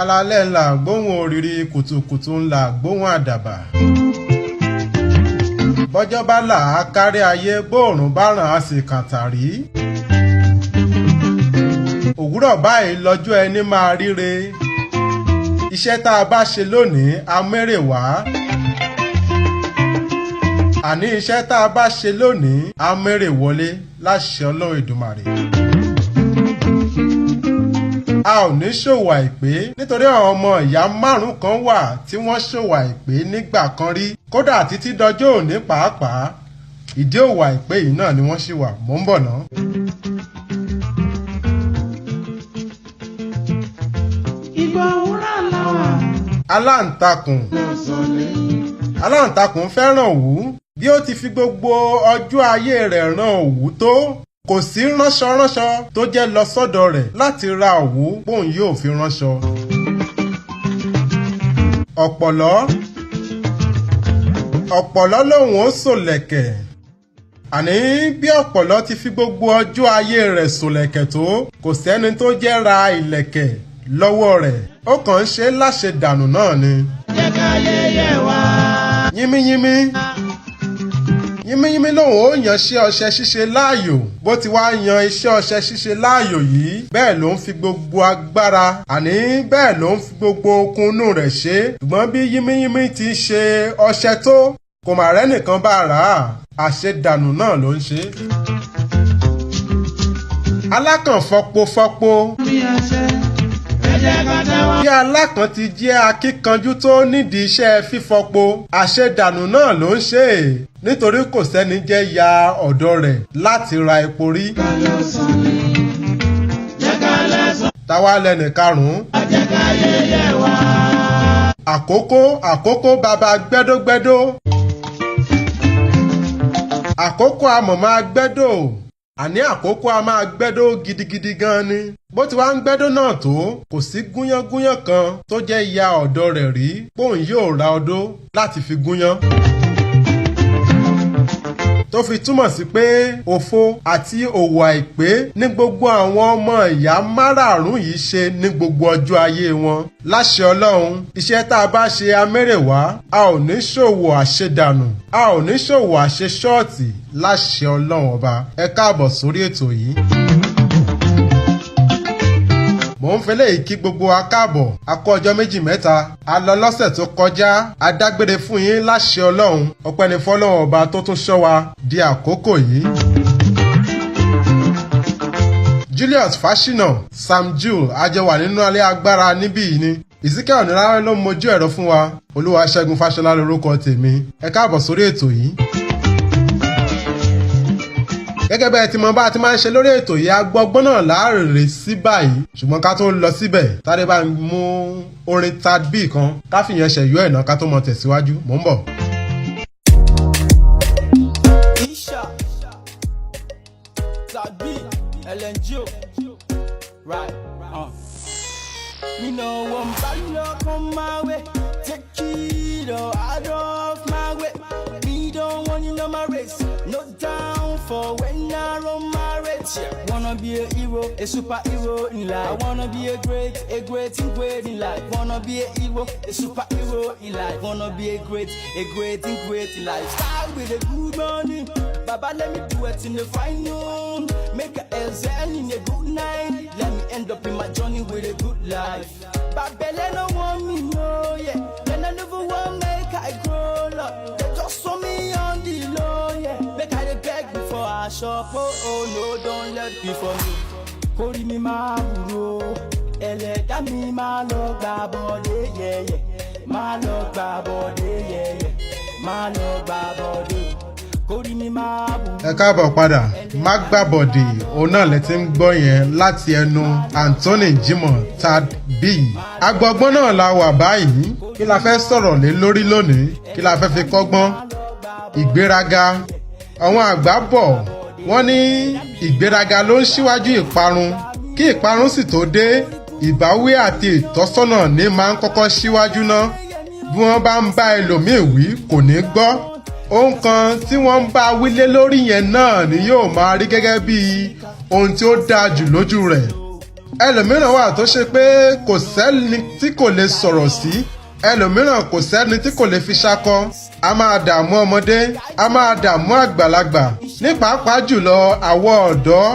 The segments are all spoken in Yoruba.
alalẹ́ ńlá gbóhùn òrìrì kùtùkùtù ńlá gbóhùn àdàbà. bọ́jọ́ bá là á kárí ayé bóòrùn bá ràn á sì kàtàrí. òwúrọ̀ báyìí lọ́jọ́ ẹni máa ríre. iṣẹ́ tá a bá ṣe lónìí á mérè wá. àní iṣẹ́ tá a bá ṣe lónìí á mérè wọlé láṣẹ Ọlọ́run Èdùmàrè. a ò ní ṣòwò àìpé nítorí àwọn ọmọ ìyá márùn kan wà tí wọ́n ṣòwò àìpé nígbà kan rí kódà títí dọjọ́ òní pàápàá ìdí òwò àìpé yìí náà ni wọ́n ṣì wà. mò ń bọ̀ ná. ìgbà òwúrọ̀ làwà. aláǹtakùn fẹ́ràn òwú bí ó ti fi gbogbo ọjọ́ ayé rẹ̀ ràn òwú tó kò sí ránṣọ tó jẹ́ lọ sọ́dọ̀ rẹ̀ láti ra òwú bóun yóò fi ránṣọ. ọ̀pọ̀lọ́ lòun ó sòlẹ̀kẹ̀ àní bí ọ̀pọ̀lọ́ ti fi gbogbo ọjọ́ ayé rẹ̀ sòlẹ̀kẹ̀ tó kò sẹ́ni tó jẹ́ ra ìlẹ̀kẹ̀ lọ́wọ́ rẹ̀ ó kàn ń ṣe láṣẹ dànù náà ni. jẹ́ ká yẹ̀yẹ́ wá. yínmíyínmí lòun ó yan iṣẹ́ ọṣẹ ṣíṣe láàyò bó ti wá yan iṣẹ́ ọṣẹ ṣíṣe láàyò yìí bẹ́ẹ̀ ló ń fi gbogbo agbára àní bẹ́ẹ̀ ló ń fi gbogbo okun inú rẹ̀ ṣe ṣùgbọ́n bí yínmíyínmí ti ṣe ọṣẹ tó kò mà rẹ́nìkan bá rà á àṣedànù náà ló ń ṣe. alákànfọpofọpo bí alákàn ti jẹ́ akíkanjú tó nídìí iṣẹ́ fífọpo àṣedànù náà ló ń ṣe é nítorí kò sẹ́ni jẹ́ ya ọ̀dọ̀ rẹ̀ láti ra epo rí. táwa lẹ́nì karùn-ún. àkókò bàbá gbẹ́dógbẹ́dó. àkókò amọ̀ máa gbẹ́dó àní àkókò a máa gbẹ́dó gidigidi gan ni bó ti wá ń gbẹ́dó náà tó kò sí gúnyángúnyán kan tó jẹ́ ya ọ̀dọ̀ rẹ̀ rí póun yóò ra odó láti fi gúnyán. tó fi túmọ̀ sí pé òfo àti òwò àìpé ní gbogbo àwọn ọmọ ìyá márààrún yìí ṣe ní gbogbo ọjọ́ ayé wọn. láṣẹ Ọlọ́run iṣẹ́ tá a bá ṣe amẹ́rẹ̀wá a ò ní ṣòwò àṣedànù a ò ní ṣòwò àṣeṣọ́ọ̀tì láṣẹ Ọlọ́run ọba. ẹ káàbọ̀ sórí ètò yìí. mò ń fẹ́lẹ́ yìí kí gbogbo wa káàbọ̀ a kó ọjọ́ méjì mẹ́ta a lọ lọ́sẹ̀ tó kọjá a dágbére fún yín láṣẹ Ọlọ́run ọpẹ́ ni fọ́lọ́run ọba tó tún ṣọ́ wa di àkókò yìí. Julius Fashina Sam Jewel ajẹwà nínú alẹ́ agbára níbí yìí ni Ezekiel Onírárẹ́ ló ń mojú ẹ̀rọ fún wa Olúwaṣẹ́gun Fáṣọlá lórúkọ tèmi ẹ káàbọ̀ sórí ètò yìí. gẹ́gẹ́ bẹ́ẹ̀ tí mo bá ti máa ń ṣe lórí ètò yìí agbọ́gbọ́n náà láàrèrè sí báyìí ṣùgbọ́n ká tó lọ síbẹ̀ tádé bá mú orin tadbí kan ká fìyẹn ṣẹ̀yọ́ ẹ̀ náà ká tó mọ tẹ̀síwájú mò ń bọ̀. Isha, Tadbí, LNGO, right, Me no one bad luck come my way, take it or out of my way. Me don't want you know my race, no down for when I run my race. Yeah. Wanna be a hero, a superhero in life. I wanna be a great in life. Wanna be a hero, a superhero in life. Wanna be a great in life. Start with a good morning, Baba let me do it in the fine noon. Make a exile in a good night. Let me end up in my journey with a good life. Babele no want me, no, yeah. Then I never want make I grow up. They just saw me on the low, yeah. Make I beg before I shop, oh no, don't let me for me. Kori mi ma buro, ẹlẹ́dàá mi ma lọ gba bọ́dé, yeah, yeah. Ma lọ gba bọ́dé, yeah, yeah. Ma lọ gba bọ́dé. Kori mi ma buro. ẹ káàbọ̀ padà má gbàbọ̀dè òun náà lẹ ti ń gbọ́ yẹn láti ẹnu Anthony Jimoh Tadbí. agbọ̀gbọ́n náà la wà báyìí kí la fẹ́ sọ̀rọ̀ lé lórí lónìí kí la fẹ́ fi kọ́gbọ́n. ìgbéraga àwọn àgbà bọ̀ wọ́n ní ìgbéraga ló ń ṣíwájú ìparun kí ìparun sì tó dé ìbáwí àti ìtọ́sọ́nà ní máa ń kọ́kọ́ ṣíwájú ná bí wọ́n bá ń bá ẹlòmíì wí kò ní gbọ́ ohun kan tí wọ́n ń bá wílé lórí yẹn náà ni yóò máa rí gẹ́gẹ́ bí ohun tí ó dáa jù lójú rẹ̀ ẹlòmíràn wà tó ṣe pé kò sẹ́ni tí kò lè sọ̀rọ̀ sí, ẹlòmíràn kò sẹ́ni tí kò lè fi ṣakọ. A máa dààmú ọmọdé, a máa dààmú àgbàlagbà, ní pàápàá jùlọ àwọn ọ̀dọ́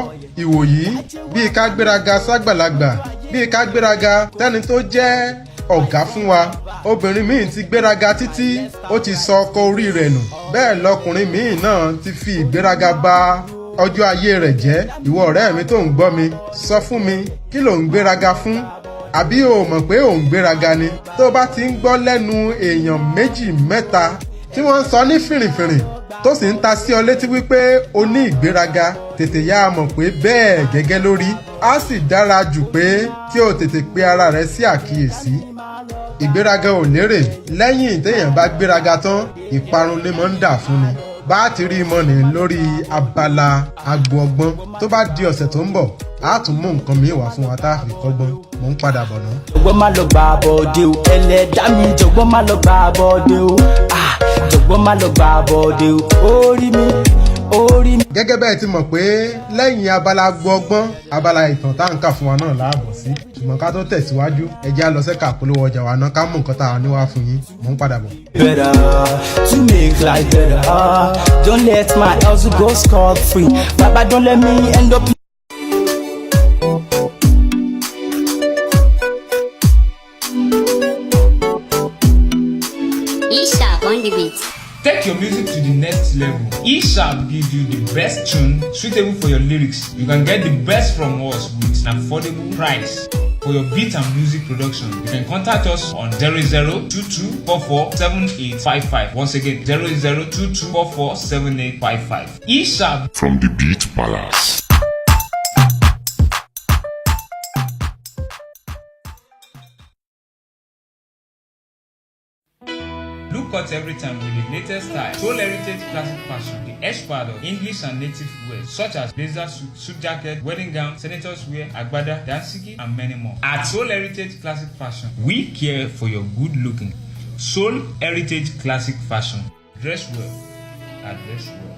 ìwòyí, bíi ká gbéraga ságbàlagbà, bíi ká gbéraga tẹ́ni tó jẹ́ ọ̀gá fún wa. Obìnrin míì ti gbéraga títí ó ti sọ ọkọ orí rẹ̀ nù. Bẹ́ẹ̀ lọkùnrin míì náà ti fi ìgbéraga bà ọjọ́ ayé rẹ̀ jẹ́. Ìwọ ọ̀rẹ́ mi tó ń gbọ́ mi, sọ fún mi, kí lò ń gbéraga fún? Àbí o mọ̀ pé ò ń gbéraga ni? Tó bá ti ń gbọ́ lẹ́nu èèyàn méjì mẹ́ta tí wọ́n ń sọ ní fìrìfìrì tó sì ń ta sí ọ létí wípé o ní ìgbéraga, tètè yá a mọ̀ pé bẹ́ẹ̀ gẹ́gẹ́ lórí. Á sì dára jù pé kí o tètè pe ara rẹ sí àkíyèsí. Ìgbéraga ò lérè. Lẹ́yìn téèyàn bá gbéraga tán, ìparun ni mo ń dà fún ni. Bá a ti rí mọ́ ni lórí abala agbo ọgbọ́n. Tó bá di ọ̀sẹ̀ tó ń bọ̀, a tún mú nǹkan mi wá fún wa tá a fi kọ́gbọ́n. Mo ń padà bọ̀ náà. Jọ̀gbọ́n má lọ gbà bọ́dé o, ẹlẹ́dàá mi jọ̀gbọ́n má lọ gbà bọ́dé o, jọ̀gbọ́n má lọ gbà bọ́dé o, orí mi. Gẹ́gẹ́ bẹ́ẹ̀ ti mọ̀ pé lẹ́yìn abala agbo ọgbọ́n, abala ìtàn tá à ń kà fún wa náà láàbọ̀ sí. Ṣùgbọ́n ká tó tẹ̀síwájú, ẹ jẹ́ á lọ sẹ́ka àpolówó ọjà wa náà ká mú nǹkan tá a ní wá fún yín. Mo ń padà bọ̀. Better to make life better. Don't let my hustle go scot-free. Baba, don't let me end up. E-Sharp on the beat. Take your music to the next level. E-Sharp gives you the best tune suitable for your lyrics. You can get the best from us with an affordable price. For your beat and music production, you can contact us on 0022447855. Once again, 0022447855. E-Sharp from the Beat Palace. Look out every time with the latest style. Soul Heritage Classic Fashion, the expert of English and native wear such as blazer suit jacket, wedding gown, senators wear, agbada, dansiki, and many more. At Soul Heritage Classic Fashion, we care for your good looking. Soul Heritage Classic Fashion. Dress well, address well.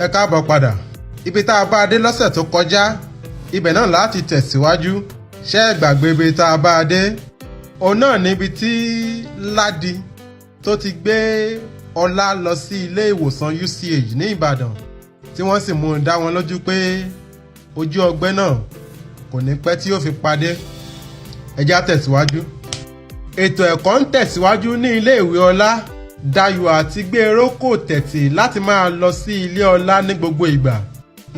Ẹ káàbọ̀ padà. Ibi tá a bá dé lọ́sẹ̀ tó kọjá, ibẹ̀ náà láti tẹ̀síwájú. Ṣé ẹ gbàgbé ibi tá a bá dé? Òun náà níbi tí Ládi tó ti gbé Ọlá lọ sí ilé ìwòsàn UCH ní Ìbàdàn, tí wọ́n sì mú un dá wọn lójú pé ojú ọgbẹ́ náà kò ní pẹ́ tí yóò fi padé. Ẹ já tẹ̀síwájú. Ètò ẹ̀kọ́ ń tẹ̀síwájú ní ilé ìwé Ọlá. Dayọ̀ àti Gbénró kò tẹ̀tì láti máa lọ sí ilé Ọlá ní gbogbo ìgbà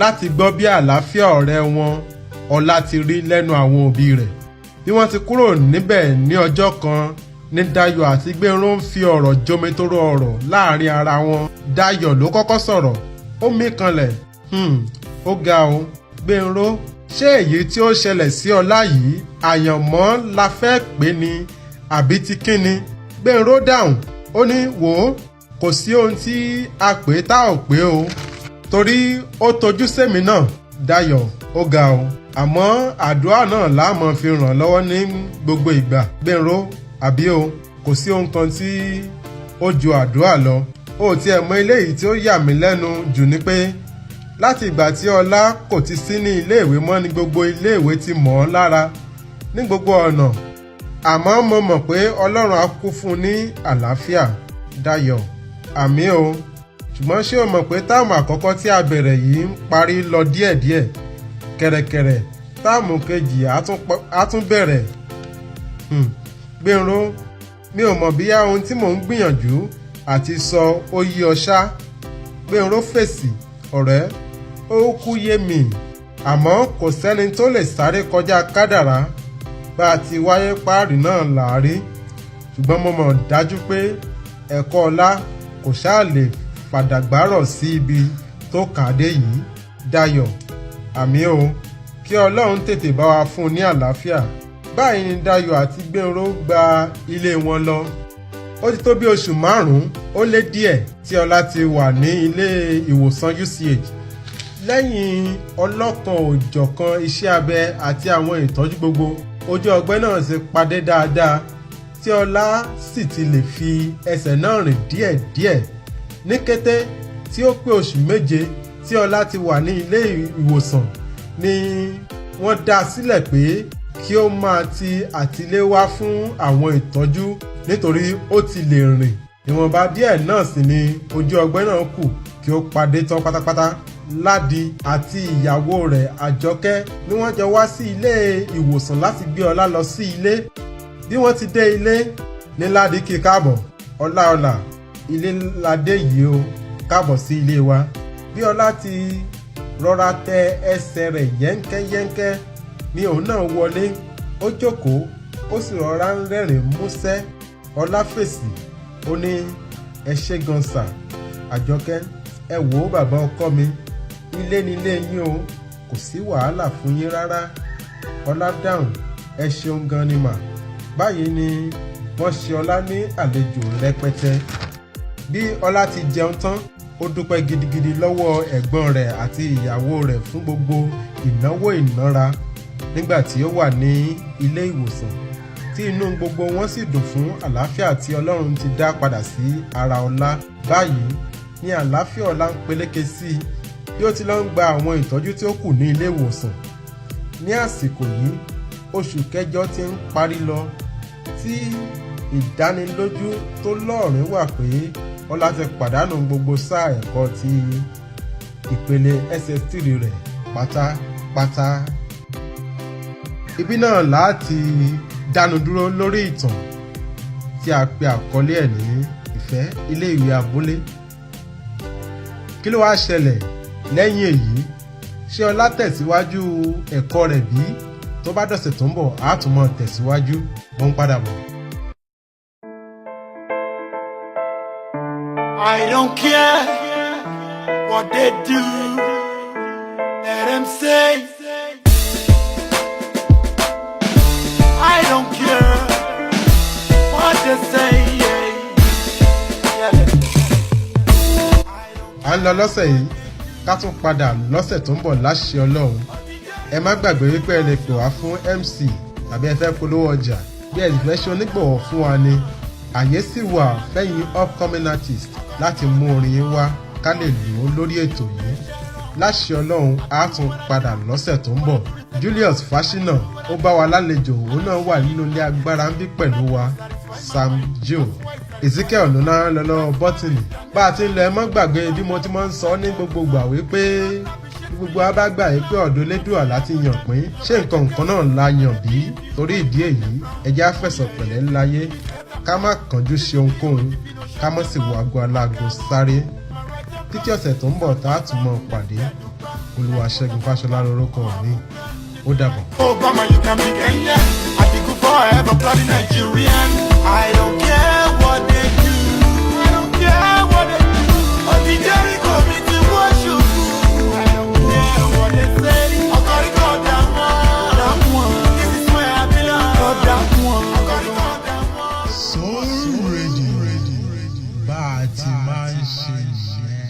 láti gbọ́ bí àlàáfíà ọ̀rẹ́ wọn Ọlá ti rí lẹ́nu àwọn òbí rẹ̀. Bí wọ́n ti kúrò níbẹ̀ ní ọjọ́ kan ní Dayọ̀ àti Gbénró ń fi ọ̀rọ̀ jomitoro ọ̀rọ̀ láàrin ara wọn. Dayọ̀ ló kọ́kọ́ sọ̀rọ̀, ó mí kanlẹ̀. Ó ga o, Gbénró, ṣé èyí tí ó ṣẹlẹ̀ sí Ọlá yìí àyànmọ́ la fẹ́ pè ní àbí ti kíni? Gbénró dáhùn, ó ní wò ó, kò sí ohun tí a pè tá ò pé o, torí ó tojú sẹ́mi náà. Dayọ̀, ó ga o, àmọ́ àdúrà náà láàmú fi ràn lọ́wọ́ ní gbogbo ìgbà. Gbénró, àbí o, kò sí ohun kan tí ó ju àdúrà lọ. Ó tiẹ̀ mọ eléyìí tí ó yà mí lẹ́nu jù ni pé láti ìgbà tí Ọlá kò ti sí ní iléèwé mọ́ ni gbogbo iléèwé ti mọ̀ ọ́ lára ní gbogbo ọ̀nà. Àmọ́ mo mọ̀ pé Ọlọ́run á kú fún un ní àlàáfíà. Dayọ̀, àmì o, ṣùgbọ́n ṣé o mọ̀ pé táàmù àkọ́kọ́ tí a bẹ̀rẹ̀ yìí ń parí lọ díẹ̀díẹ̀, kẹ̀rẹ̀kẹ̀rẹ̀ táàmù kejì á tún bẹ̀rẹ̀. Gbénró, mi ò mọ̀ bíyá ohun tí mò ń gbìyànjú àti sọ ó yí ọ ṣá. Gbénró fèsì, ọ̀rẹ́, ó kú yé mi, àmọ́ kò sẹ́ni tó lè sáré kọjá kádàrá. Bá a ti wáyé páàrí náà láàrí, ṣùgbọ́n mo mọ̀ dájú pé ẹ̀kọ́ Ọlá kò ṣáà lè fàdàgbárọ̀ sí ibi tó kàdé yìí. Dayọ̀, àmì o, kí Ọlọ́run tètè bá wa fún un ní àlàáfíà. Báyìí ni Dayọ̀ àti Gbénró gba ilé wọn lọ. Ó ti tó bí oṣù 5 ó lé díẹ̀ tí Ọlá ti wà ní ilé ìwòsàn UCH. lẹ́yìn ọlọ́kan òjọ̀kan iṣẹ́ abẹ àti àwọn ìtọ́jú gbogbo ojú ọgbẹ́ náà ti padé dáadáa tí Ọlá sì ti lè fi ẹsẹ̀ náà rìn díẹ̀díẹ̀. Ní kété tí ó pé oṣù méje tí Ọlá ti wà ní ilé ìwòsàn ni wọ́n dá a sílẹ̀ pé kí ó máa ti àtìlé wá fún àwọn ìtọ́jú nítorí ó ti lè rìn. Ìwọ̀nba díẹ̀ náà sì ni ojú ọgbẹ́ náà kù kí ó padé tán pátápátá. Ládi àti ìyàwó rẹ̀ Àjọkẹ́ ni wọ́n jọ wá sí ilé ìwòsàn láti gbé Ọlá lọ sí ilé. Bí wọ́n ti dé ilé ní Ládi kí káàbọ̀. Ọlá ilé ládé yìí o, káàbọ̀ sí ilé wa. Bí Ọlá ti rọra tẹ ẹsẹ̀ rẹ̀ yẹ́nkẹ́yẹ́nkẹ́ ni òun náà wọlé. Ó jókòó ó sì rọra ń rẹ́rìn músẹ́. Ọlá fèsì ó ní ẹ ṣé gan sà Àjọkẹ́, ẹ wò ó bàbá ọkọ mi, ilé nílé yín o, kò sí wàhálà fún yín rárá. Ọlá dáhùn ẹ ṣeun gan ni mà. Báyìí ni wọ́n ṣe Ọlá ní àlejò rẹpẹtẹ. Bí Ọlá ti jẹun tán ó dúpẹ́ gidigidi lọ́wọ́ ẹ̀gbọ́n rẹ̀ àti ìyàwó rẹ̀ fún gbogbo ìnáwó ìnára nígbà tí ó wà ní ilé ìwòsàn, tí inú gbogbo wọn sì dùn fún àlàáfíà tí Ọlọ́run ti dá padà sí ara Ọlá. Báyìí ni àlàáfíà Ọlá ń peléke sí i bí ó ti lọ ń gba àwọn ìtọ́jú tí ó kù ní ilé ìwòsàn. Ní àsìkò yìí oṣù kẹjọ ti ń parí lọ tí ìdánilójú tó lọ́ọ̀rín wà pé Ọlá ti pàdánù gbogbo sáà ẹ̀kọ́ ti ìpele SS3 rẹ̀ pátápátá. Ibi náà láti dánu dúró lórí ìtàn tí a pe àkọlé ẹ̀ ní ìfẹ́ ilé ìwé abúlé. Kí ló wá ṣẹlẹ̀ lẹ́yìn èyí? Ṣé Ọlá tẹ̀síwájú ẹ̀kọ́ rẹ̀ bí? Tó bá dọ̀sẹ̀ tó ń bọ̀ á tún mọ́ tẹ̀síwájú. Mo ń padà bọ̀. I don't care what they do, let them say. I don't care what they say. À ń lọ lọ́sẹ̀ yìí, ká tún padà lọ́sẹ̀ tó ń bọ̀ láṣẹ Ọlọ́run. Ẹ má gbàgbé wípé ẹ lè pè wá fún MC tàbí ẹ fẹ́ polówó ọjà bí ẹ sì fẹ́ ṣe onígbọ̀wọ́ fún wa ni. Àyè sì wà fẹ́yìn upcoming artist láti mú orin yín wá ká lè lò ó lórí ètò yìí. Láṣẹ Ọlọ́run á tún padà lọ́sẹ̀ tó ń bọ̀. Julius Fashina ó bá wa lálejò, òun náà wà nínú ilé agbára ń bí pẹ̀lú wa. Sam Joe Ezekiel ló náà lọ lọ́wọ́ bọ́tìnì. Bá a ti ń lọ ẹ mọ́ gbàgbé bí mo ti máa ń sọ ní gbogbo ìgbà wípé gbogbo wa bá gbà pé ọ̀dọ̀ Elédùà láti yàn pín, ṣé nǹkan náà la yàn bí? Torí ìdí èyí ẹ jẹ́ á fẹ̀sọ̀ pẹ̀lẹ́ láyé, ká má kánjú ṣe ohunkóhun, ká má sì wo aago aláago sáré. Títí ọ̀sẹ̀ tó ń bọ̀ tá a tún mọ́ pàdé. Olúwaṣẹ́gun Fáṣọlá lórúkọ mi. Ó dàbọ̀. Obama, you can be Kenyan. I be good forever, bloody Nigerian. I don't care what they do. I don't care what they do. Oh, the Jericho me to worship. I don't care what they say. I gotta go that one. This is where I belong. Go that one. I gotta go that one. So ready bá a ti máa ń ṣe yẹn.